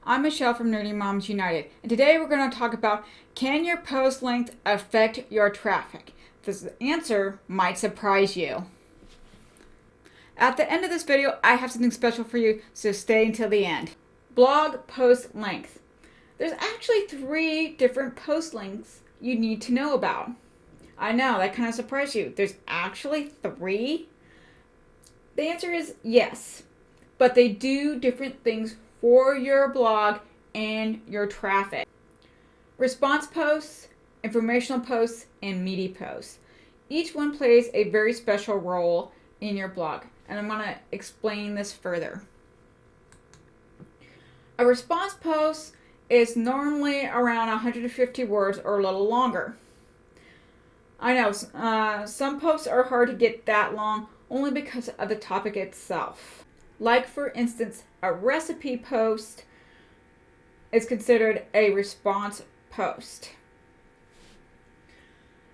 I'm Michelle from Nerdy Moms United, and today we're going to talk about, can your post length affect your traffic? This answer might surprise you. At the end of this video, I have something special for you, so stay until the end. Blog post length. There's actually 3 different post lengths you need to know about. I know, that kind of surprised you. There's actually 3? The answer is yes, but they do different things for your blog and your traffic. Response posts, informational posts, and meaty posts. Each one plays a very special role in your blog, and I'm going to explain this further. A response post is normally around 150 words or a little longer. I know some posts are hard to get that long only because of the topic itself. Like, for instance, a recipe post is considered a response post.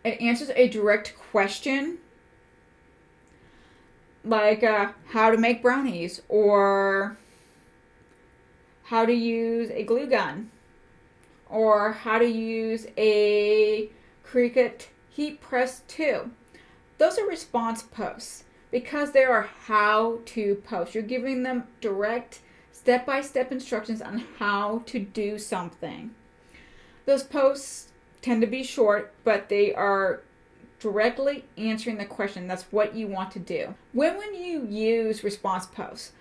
It answers a direct question, like how to make brownies, or how to use a glue gun, or how to use a Cricut heat press too. Those are response posts because they are how-to posts. You're giving them direct step-by-step instructions on how to do something. Those posts tend to be short, but they are directly answering the question. That's what you want to do. When you use response posts?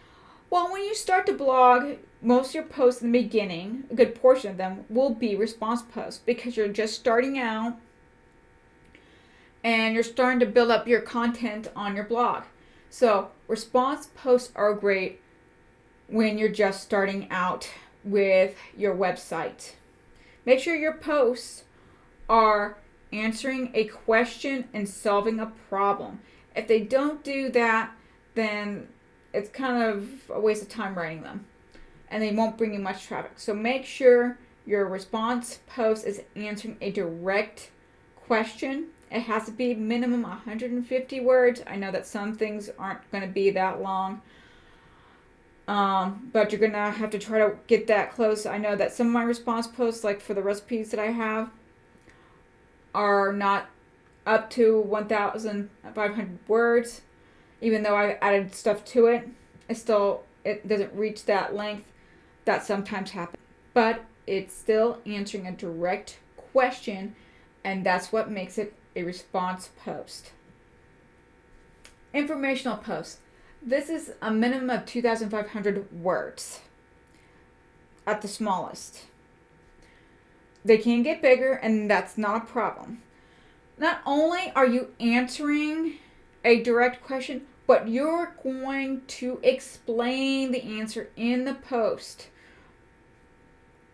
Well, when you start to blog, most of your posts in the beginning, a good portion of them, will be response posts because you're just starting out and you're starting to build up your content on your blog. So response posts are great when you're just starting out with your website. Make sure your posts are answering a question and solving a problem. If they don't do that, then it's kind of a waste of time writing them, and they won't bring you much traffic. So make sure your response post is answering a direct question. It has to be minimum 150 words. I know that some things aren't going to be that long, but you're going to have to try to get that close. I know that some of my response posts, like for the recipes that I have, are not up to 1,500 words. Even though I've added stuff to it, it doesn't reach that length. That sometimes happens. But it's still answering a direct question, and that's what makes it a response post. Informational posts. This is a minimum of 2,500 words at the smallest. They can get bigger, and that's not a problem. Not only are you answering a direct question, but you're going to explain the answer in the post.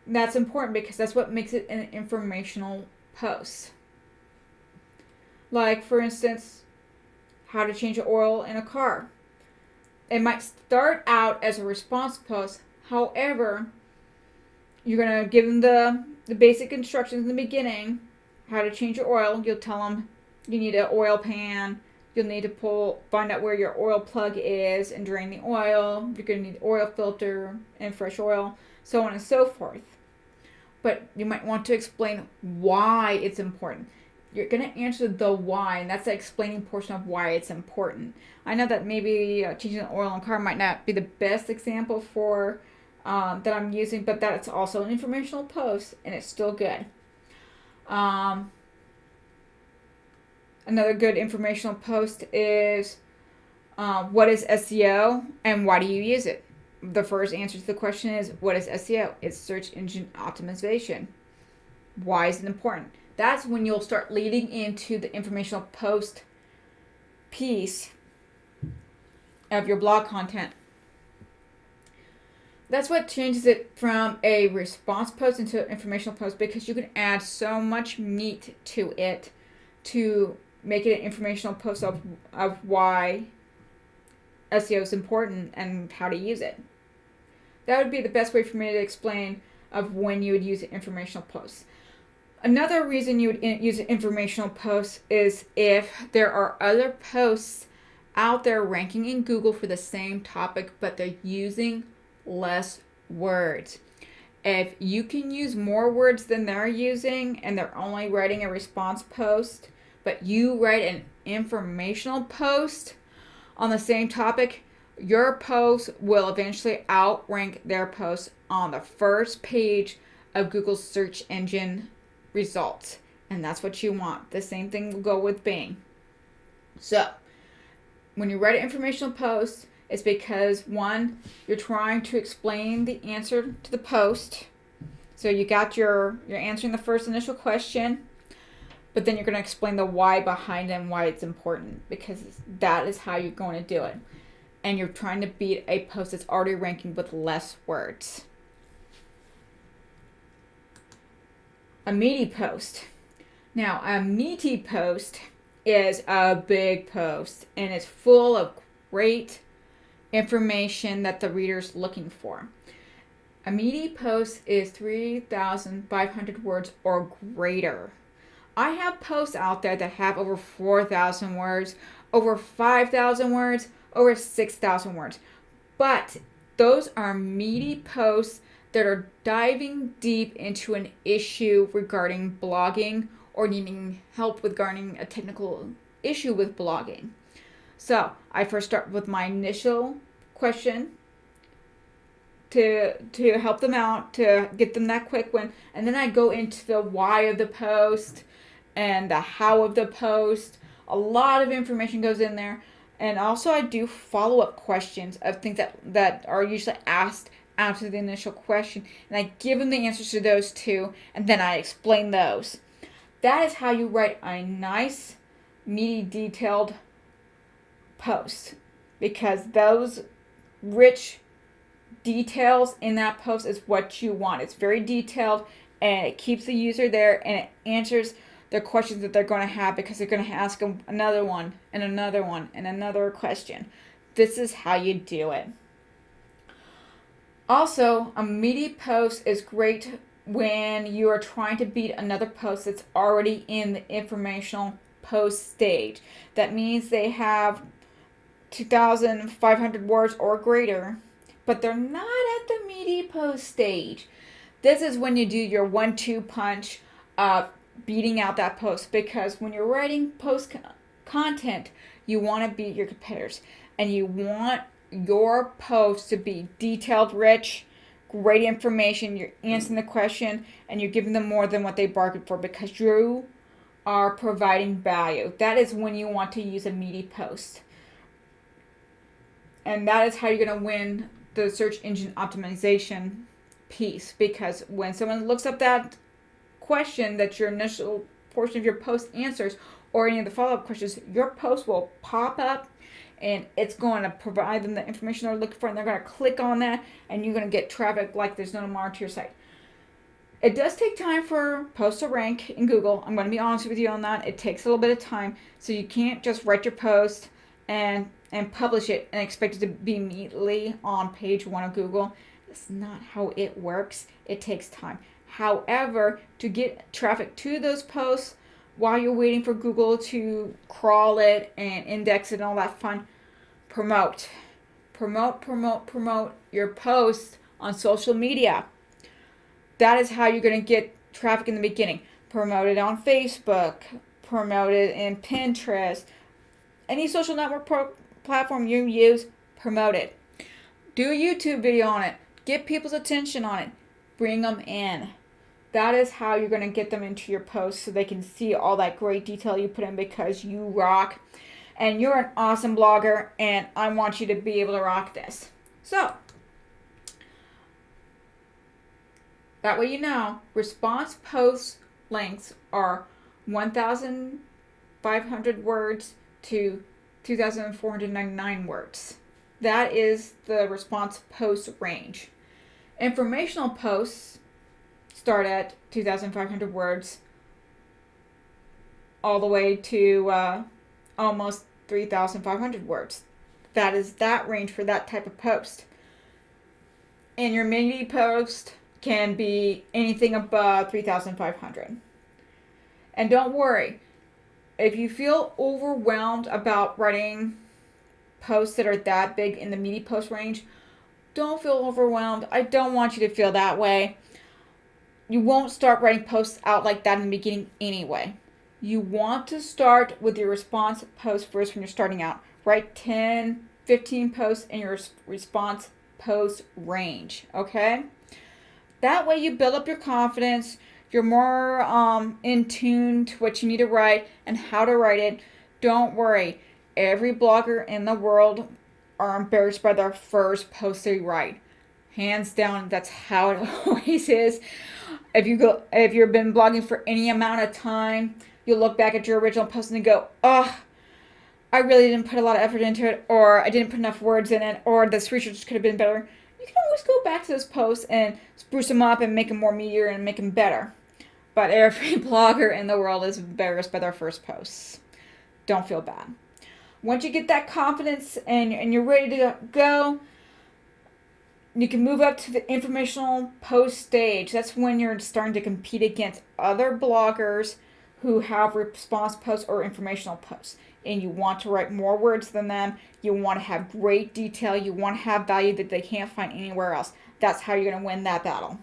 That's important because that's what makes it an informational post. Like, for instance, how to change the oil in a car. It might start out as a response post. However, you're going to give them the basic instructions in the beginning, how to change your oil. You'll tell them you need an oil pan. You'll need to find out where your oil plug is and drain the oil. You're going to need oil filter and fresh oil, so on and so forth. But you might want to explain why it's important. You're going to answer the why, and that's the explaining portion of why it's important. I know that maybe changing the oil in a car might not be the best example for that I'm using, but that's also an informational post, and it's still good. Another good informational post is what is SEO and why do you use it? The first answer to the question is, what is SEO? It's search engine optimization. Why is it important? That's when you'll start leading into the informational post piece of your blog content. That's what changes it from a response post into an informational post, because you can add so much meat to it to make it an informational post of why SEO is important and how to use it. That would be the best way for me to explain of when you would use informational posts. Another reason you would use an informational post is if there are other posts out there ranking in Google for the same topic, but they're using less words. If you can use more words than they're using and they're only writing a response post, but you write an informational post on the same topic, your post will eventually outrank their post on the first page of Google's search engine results. And that's what you want. The same thing will go with Bing. So, when you write an informational post, it's because, one, you're trying to explain the answer to the post. So you're answering the first initial question, but then you're going to explain the why behind it and why it's important, because that is how you're going to do it. And you're trying to beat a post that's already ranking with less words. A meaty post. Now, a meaty post is a big post, and it's full of great information that the reader's looking for. A meaty post is 3,500 words or greater. I have posts out there that have over 4,000 words, over 5,000 words, over 6,000 words. But those are meaty posts that are diving deep into an issue regarding blogging or needing help regarding a technical issue with blogging. So I first start with my initial question to help them out, to get them that quick win, and then I go into the why of the post and the how of the post. A lot of information goes in there, and also I do follow-up questions of things that are usually asked after the initial question, and I give them the answers to those two, and then I explain those. That is how you write a nice, meaty, detailed post, because those rich details in that post is what you want. It's very detailed, and it keeps the user there, and it answers the questions that they're going to have, because they're going to ask them another one and another one and another question. This is how you do it. Also, a meaty post is great when you are trying to beat another post that's already in the informational post stage. That means they have 2,500 words or greater, but they're not at the meaty post stage. This is when you do your 1-2 punch of beating out that post, because when you're writing post content, you want to beat your competitors, and you want your post to be detailed, rich, great information. You're answering the question, and you're giving them more than what they bargained for, because you are providing value. That is when you want to use a meaty post. And that is how you're going to win the search engine optimization piece, because when someone looks up that question that your initial portion of your post answers, or any of the follow-up questions, your post will pop up, and it's going to provide them the information they're looking for, and they're going to click on that, and you're going to get traffic like there's no tomorrow to your site. It does take time for posts to rank in Google. I'm going to be honest with you on that. It takes a little bit of time, so you can't just write your post and publish it and expect it to be immediately on page 1 of Google. That's not how it works. It takes time. However, to get traffic to those posts while you're waiting for Google to crawl it and index it and all that fun, promote your posts on social media. That is how you're going to get traffic in the beginning. Promote it on Facebook, promote it in Pinterest, any social network platform you use, promote it. Do a YouTube video on it. Get people's attention on it. Bring them in. That is how you're going to get them into your posts, so they can see all that great detail you put in, because you rock. And you're an awesome blogger, and I want you to be able to rock this. So, that way you know, response post lengths are 1,500 words to 2,499 words. That is the response post range. Informational posts start at 2,500 words all the way to almost 3,500 words. That is that range for that type of post. And your meaty post can be anything above 3,500. And don't worry, if you feel overwhelmed about writing posts that are that big in the meaty post range, don't feel overwhelmed. I don't want you to feel that way. you won't start writing posts out like that in the beginning anyway. You want to start with your response post first when you're starting out. Write 10, 15 posts in your response post range, okay? That way you build up your confidence. You're more in tune to what you need to write and how to write it. Don't worry. Every blogger in the world are embarrassed by their first post they write. Hands down, that's how it always is. If you've been blogging for any amount of time, you'll look back at your original post and go, oh, I really didn't put a lot of effort into it, or I didn't put enough words in it, or this research could have been better. You can always go back to those posts and spruce them up and make them more meatier and make them better. But every blogger in the world is embarrassed by their first posts. Don't feel bad. Once you get that confidence and you're ready to go, you can move up to the informational post stage. That's when you're starting to compete against other bloggers who have response posts or informational posts. And you want to write more words than them. You want to have great detail. You want to have value that they can't find anywhere else. That's how you're going to win that battle.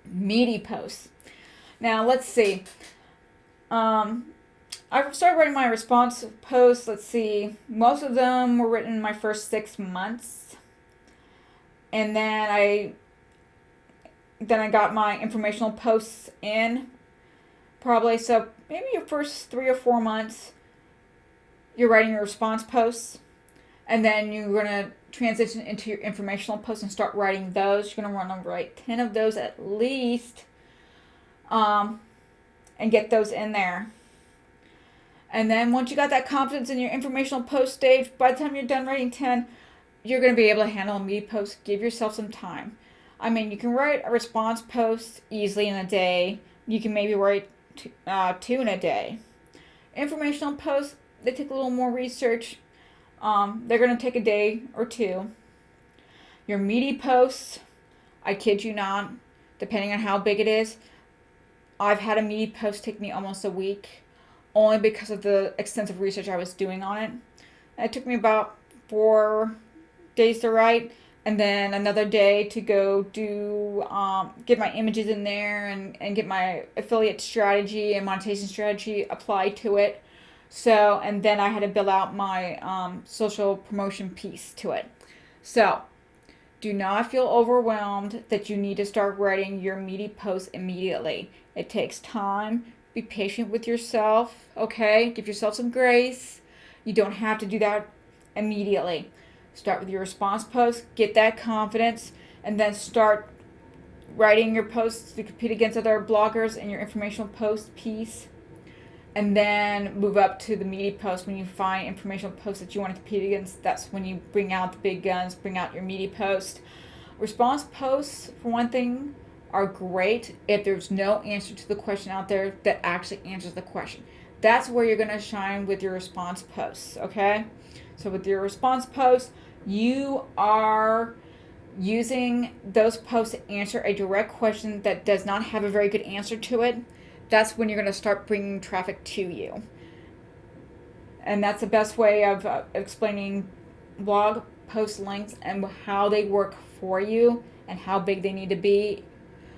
Meaty posts. Now, let's see. I started writing my response posts. Let's see. Most of them were written in my first 6 months. And then I got my informational posts in probably. So maybe your first 3 or 4 months, you're writing your response posts. And then you're going to transition into your informational posts and start writing those. You're going to want to write 10 of those at least. And get those in there. And then once you got that confidence in your informational post stage, by the time you're done writing 10, you're going to be able to handle a meaty post. Give yourself some time. I mean, you can write a response post easily in a day. You can maybe write 2 in a day. Informational posts, they take a little more research. They're going to take a day or 2. Your meaty posts, I kid you not, depending on how big it is, I've had a meaty post take me almost a week, only because of the extensive research I was doing on it. It took me about 4 days to write, and then another day to go do get my images in there and get my affiliate strategy and monetization strategy applied to it. So, and then I had to build out my social promotion piece to it. So, do not feel overwhelmed that you need to start writing your meaty posts immediately. It takes time. Be patient with yourself, okay? Give yourself some grace. You don't have to do that immediately. Start with your response post, get that confidence, and then start writing your posts to compete against other bloggers in your informational post piece. And then move up to the meaty post. When you find informational posts that you want to compete against, that's when you bring out the big guns, bring out your meaty post. Response posts, for one thing, are great if there's no answer to the question out there that actually answers the question. That's where you're going to shine with your response posts, okay? So with your response posts, you are using those posts to answer a direct question that does not have a very good answer to it. That's when you're going to start bringing traffic to you. And that's the best way of explaining blog post links and how they work for you and how big they need to be.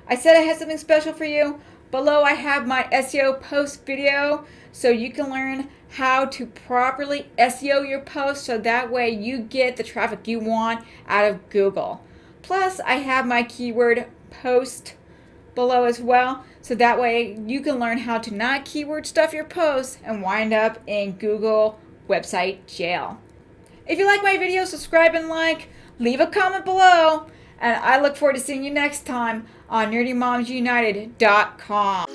I said I had something special for you. Below I have my SEO post video so you can learn how to properly SEO your post so that way you get the traffic you want out of Google. Plus I have my keyword post below as well, so that way you can learn how to not keyword stuff your posts and wind up in Google website jail. If you like my video, subscribe and like, leave a comment below, and I look forward to seeing you next time on nerdymomsunited.com.